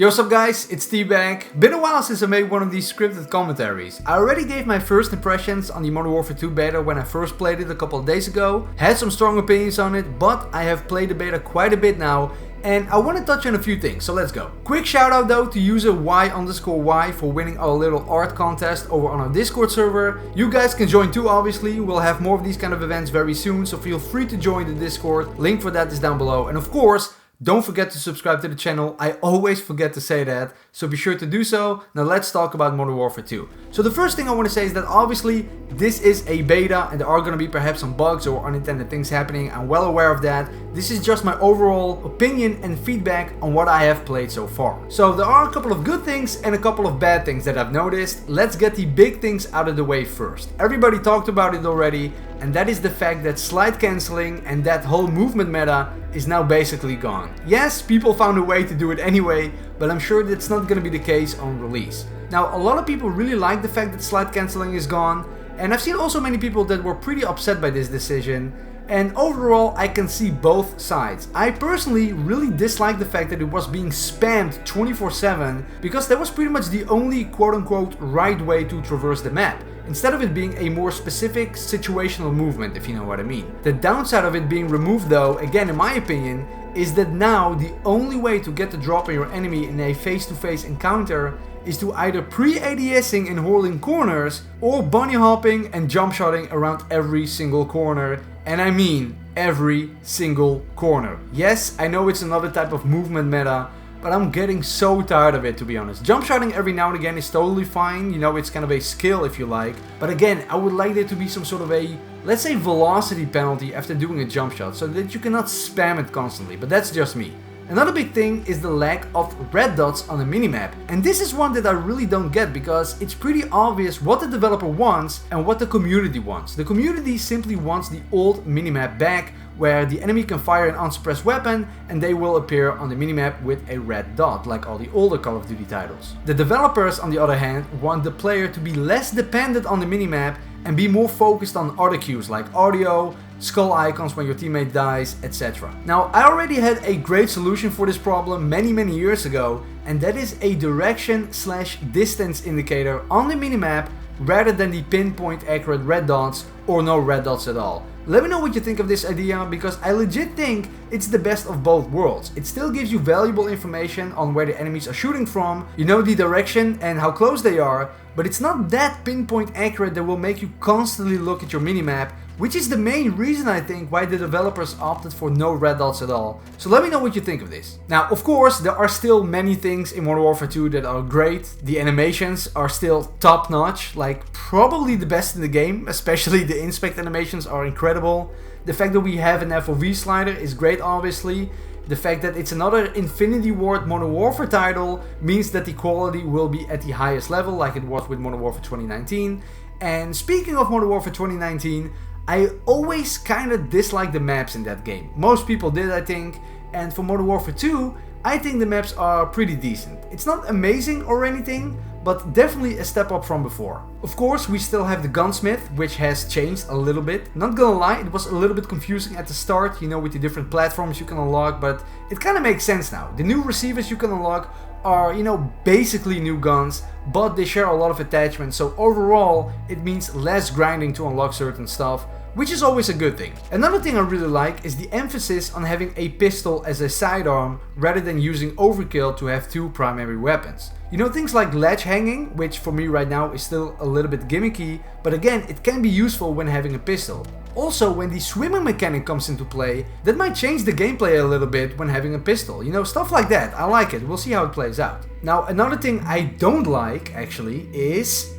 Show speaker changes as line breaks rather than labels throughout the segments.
Yo, what's up guys, it's TBAG. Been a while since I made one of these scripted commentaries. I already gave my first impressions on the Modern Warfare 2 beta when I first played it a couple of days ago. Had some strong opinions on it, but I have played the beta quite a bit now and I want to touch on a few things, so let's go. Quick shout out though to user Y_Y for winning our little art contest over on our Discord server. You guys can join too obviously, we'll have more of these kind of events very soon, so feel free to join the Discord. Link for that is down below, and of course, don't forget to subscribe to the channel. I always forget to say that, so be sure to do so. Now let's talk about Modern Warfare 2. So the first thing I want to say is that obviously this is a beta and there are going to be perhaps some bugs or unintended things happening. I'm well aware of that. This is just my overall opinion and feedback on what I have played so far. So there are a couple of good things and a couple of bad things that I've noticed. Let's get the big things out of the way first. Everybody talked about it already, and that is the fact that slide cancelling and that whole movement meta is now basically gone. Yes, people found a way to do it anyway, but I'm sure that's not going to be the case on release. Now, a lot of people really like the fact that slide cancelling is gone, and I've seen also many people that were pretty upset by this decision, and overall I can see both sides. I personally really dislike the fact that it was being spammed 24/7 because that was pretty much the only quote-unquote right way to traverse the map, instead of it being a more specific situational movement, if you know what I mean. The downside of it being removed though, again in my opinion, is that now the only way to get the drop on your enemy in a face-to-face encounter is to either pre-ADSing and holding corners or bunny hopping and jump shotting around every single corner, and I mean every single corner. Yes, I know it's another type of movement meta, but I'm getting so tired of it, to be honest. Jump shotting every now and again is totally fine, you know, it's kind of a skill if you like. But again, I would like there to be some sort of a, let's say, velocity penalty after doing a jump shot, so that you cannot spam it constantly, but that's just me. Another big thing is the lack of red dots on the minimap, and this is one that I really don't get because it's pretty obvious what the developer wants and what the community wants. The community simply wants the old minimap back, where the enemy can fire an unsuppressed weapon and they will appear on the minimap with a red dot, like all the older Call of Duty titles. The developers, on the other hand, want the player to be less dependent on the minimap and be more focused on other cues like audio, skull icons when your teammate dies, etc. Now, I already had a great solution for this problem many years ago, and that is a direction/distance indicator on the minimap rather than the pinpoint accurate red dots or no red dots at all. Let me know what you think of this idea, because I legit think it's the best of both worlds. It still gives you valuable information on where the enemies are shooting from, you know the direction and how close they are, but it's not that pinpoint accurate that will make you constantly look at your minimap, which is the main reason I think why the developers opted for no red dots at all. So let me know what you think of this. Now, of course, there are still many things in Modern Warfare 2 that are great. The animations are still top notch, like probably the best in the game, especially the inspect animations are incredible. The fact that we have an FOV slider is great, obviously. The fact that it's another Infinity Ward Modern Warfare title means that the quality will be at the highest level, like it was with Modern Warfare 2019. And speaking of Modern Warfare 2019, I always kinda disliked the maps in that game. Most people did, I think, and for Modern Warfare 2, I think the maps are pretty decent. It's not amazing or anything, but definitely a step up from before. Of course, we still have the gunsmith, which has changed a little bit. Not gonna lie, it was a little bit confusing at the start, you know, with the different platforms you can unlock, but it kinda makes sense now. The new receivers you can unlock are, you know, basically new guns, but they share a lot of attachments, so overall it means less grinding to unlock certain stuff, which is always a good thing. Another thing I really like is the emphasis on having a pistol as a sidearm rather than using overkill to have two primary weapons. You know, things like ledge hanging, which for me right now is still a little bit gimmicky, but again, it can be useful when having a pistol. Also, when the swimming mechanic comes into play, that might change the gameplay a little bit when having a pistol. You know, stuff like that. I like it. We'll see how it plays out. Now, another thing I don't like, actually, is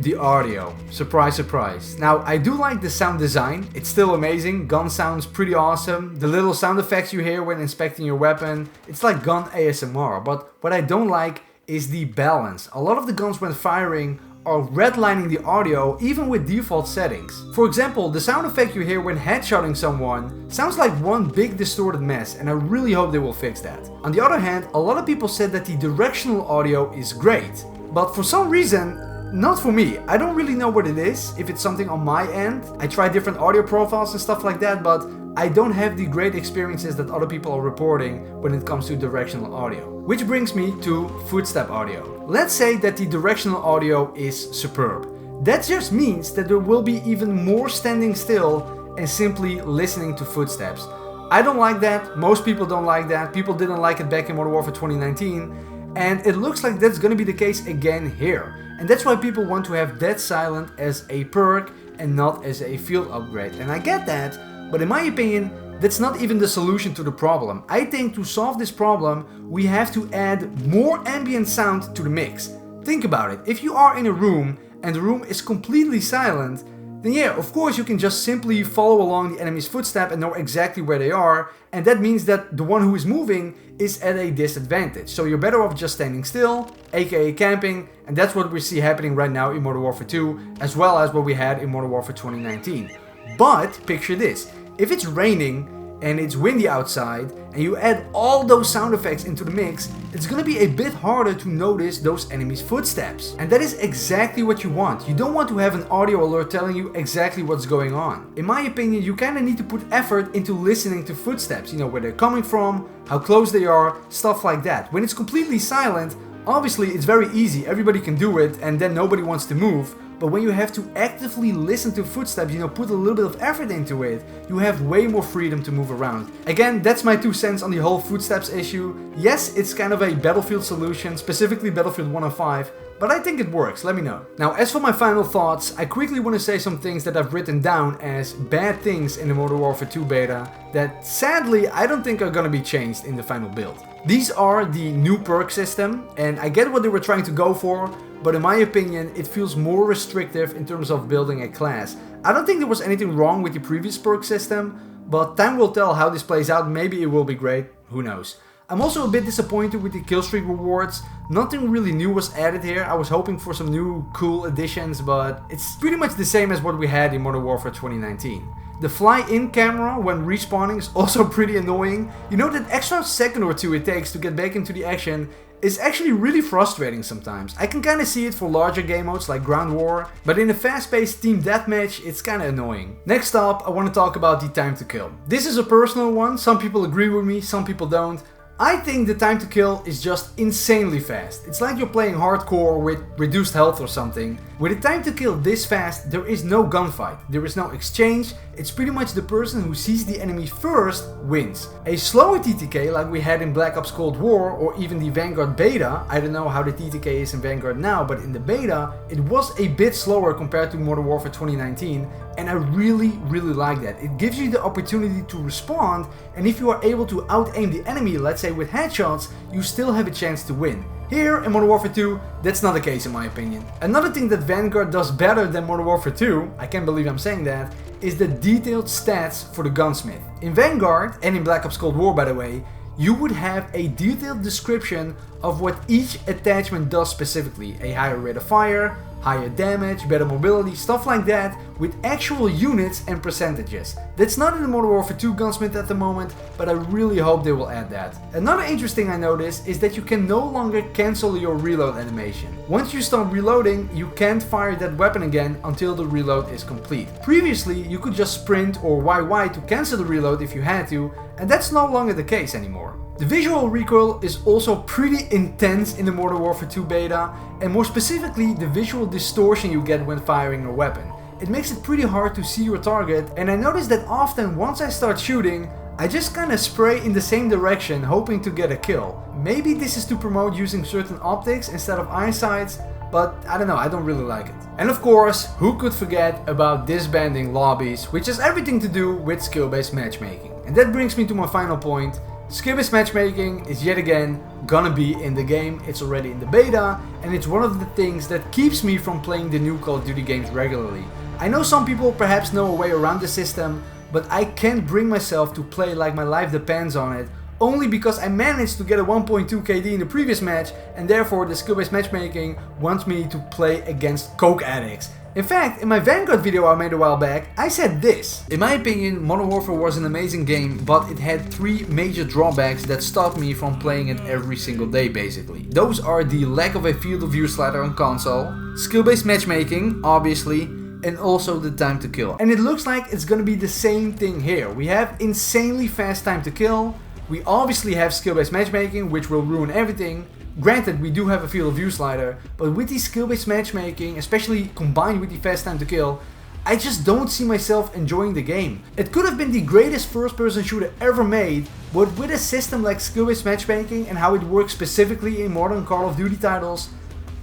the audio. Surprise, surprise. Now, I do like the sound design. It's still amazing. Gun sounds pretty awesome. The little sound effects you hear when inspecting your weapon, it's like gun ASMR. But what I don't like is the balance. A lot of the guns when firing are redlining the audio even with default settings. For example, the sound effect you hear when headshotting someone sounds like one big distorted mess, and I really hope they will fix that. On the other hand, a lot of people said that the directional audio is great, but for some reason, not for me. I don't really know what it is, if it's something on my end. I tried different audio profiles and stuff like that, but I don't have the great experiences that other people are reporting when it comes to directional audio. Which brings me to footstep audio. Let's say that the directional audio is superb. That just means that there will be even more standing still and simply listening to footsteps. I don't like that, most people don't like that, people didn't like it back in Modern Warfare 2019, and it looks like that's gonna be the case again here. And that's why people want to have dead silent as a perk and not as a field upgrade. And I get that, but in my opinion, that's not even the solution to the problem. I think to solve this problem, we have to add more ambient sound to the mix. Think about it, if you are in a room and the room is completely silent, then yeah, of course you can just simply follow along the enemy's footstep and know exactly where they are, and that means that the one who is moving is at a disadvantage. So you're better off just standing still, aka camping, and that's what we see happening right now in Modern Warfare 2, as well as what we had in Modern Warfare 2019. But picture this, if it's raining and it's windy outside and you add all those sound effects into the mix, it's gonna be a bit harder to notice those enemies' footsteps. And that is exactly what you want. You don't want to have an audio alert telling you exactly what's going on. In my opinion, you kinda need to put effort into listening to footsteps, you know, where they're coming from, how close they are, stuff like that. When it's completely silent, obviously it's very easy, everybody can do it and then nobody wants to move. But when you have to actively listen to footsteps, you know, put a little bit of effort into it, you have way more freedom to move around. Again, that's my 2 cents on the whole footsteps issue. Yes, it's kind of a Battlefield solution, specifically Battlefield 105, but I think it works, let me know. Now, as for my final thoughts, I quickly want to say some things that I've written down as bad things in the Modern Warfare 2 beta that sadly I don't think are gonna be changed in the final build. These are the new perk system, and I get what they were trying to go for, but in my opinion, it feels more restrictive in terms of building a class. I don't think there was anything wrong with the previous perk system, but time will tell how this plays out. Maybe it will be great, who knows. I'm also a bit disappointed with the killstreak rewards. Nothing really new was added here. I was hoping for some new cool additions, but it's pretty much the same as what we had in Modern Warfare 2019. The fly-in camera when respawning is also pretty annoying. You know, that extra second or two it takes to get back into the action is actually really frustrating sometimes. I can kinda see it for larger game modes like Ground War, but in a fast-paced team deathmatch, it's kinda annoying. Next up, I want to talk about the time to kill. This is a personal one, some people agree with me, some people don't. I think the time to kill is just insanely fast. It's like you're playing hardcore with reduced health or something. With a time to kill this fast, there is no gunfight, there is no exchange, it's pretty much the person who sees the enemy first wins. A slower TTK like we had in Black Ops Cold War or even the Vanguard Beta, I don't know how the TTK is in Vanguard now, but in the beta it was a bit slower compared to Modern Warfare 2019, and I really like that. It gives you the opportunity to respond, and if you are able to out-aim the enemy, let's say with headshots, you still have a chance to win. Here in Modern Warfare 2, that's not the case in my opinion. Another thing that Vanguard does better than Modern Warfare 2, I can't believe I'm saying that, is the detailed stats for the gunsmith. In Vanguard, and in Black Ops Cold War by the way, you would have a detailed description of what each attachment does specifically. A higher rate of fire, higher damage, better mobility, stuff like that, with actual units and percentages. That's not in the Modern Warfare 2 gunsmith at the moment, but I really hope they will add that. Another interesting thing I noticed is that you can no longer cancel your reload animation. Once you start reloading, you can't fire that weapon again until the reload is complete. Previously, you could just sprint or YY to cancel the reload if you had to, and that's no longer the case anymore. The visual recoil is also pretty intense in the Modern Warfare 2 beta, and more specifically the visual distortion you get when firing a weapon. It makes it pretty hard to see your target, and I notice that often once I start shooting, I just kinda spray in the same direction hoping to get a kill. Maybe this is to promote using certain optics instead of eyesights, but I don't know, I don't really like it. And of course, who could forget about disbanding lobbies, which has everything to do with skill-based matchmaking. And that brings me to my final point. Skill-based matchmaking is yet again gonna be in the game. It's already in the beta, and it's one of the things that keeps me from playing the new Call of Duty games regularly. I know some people perhaps know a way around the system, but I can't bring myself to play like my life depends on it, only because I managed to get a 1.2 KD in the previous match, and therefore the skill-based matchmaking wants me to play against coke addicts. In fact, in my Vanguard video I made a while back, I said this. In my opinion, Modern Warfare was an amazing game, but it had 3 major drawbacks that stopped me from playing it every single day basically. Those are the lack of a field of view slider on console, skill-based matchmaking, obviously, and also the time to kill. And it looks like it's gonna be the same thing here. We have insanely fast time to kill, We obviously have skill-based matchmaking, which will ruin everything. Granted, we do have a field of view slider, but with the skill-based matchmaking, especially combined with the fast time to kill, I just don't see myself enjoying the game. It could have been the greatest first-person shooter ever made, but with a system like skill-based matchmaking and how it works specifically in modern Call of Duty titles,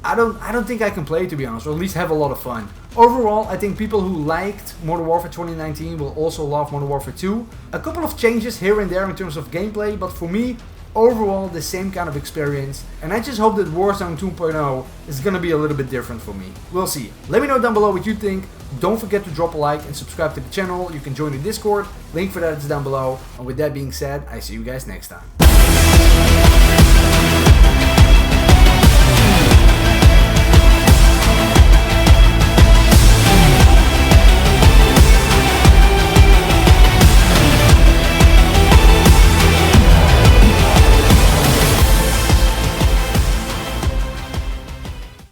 I don't think I can play it, to be honest, or at least have a lot of fun. Overall, I think people who liked Modern Warfare 2019 will also love Modern Warfare 2. A couple of changes here and there in terms of gameplay, but for me, overall the same kind of experience, and I just hope that Warzone 2.0 is gonna be a little bit different for me. We'll see. Let me know down below what you think. Don't forget to drop a like and subscribe to the channel. You can join the Discord, link for that is down below. And with that being said, I see you guys next time.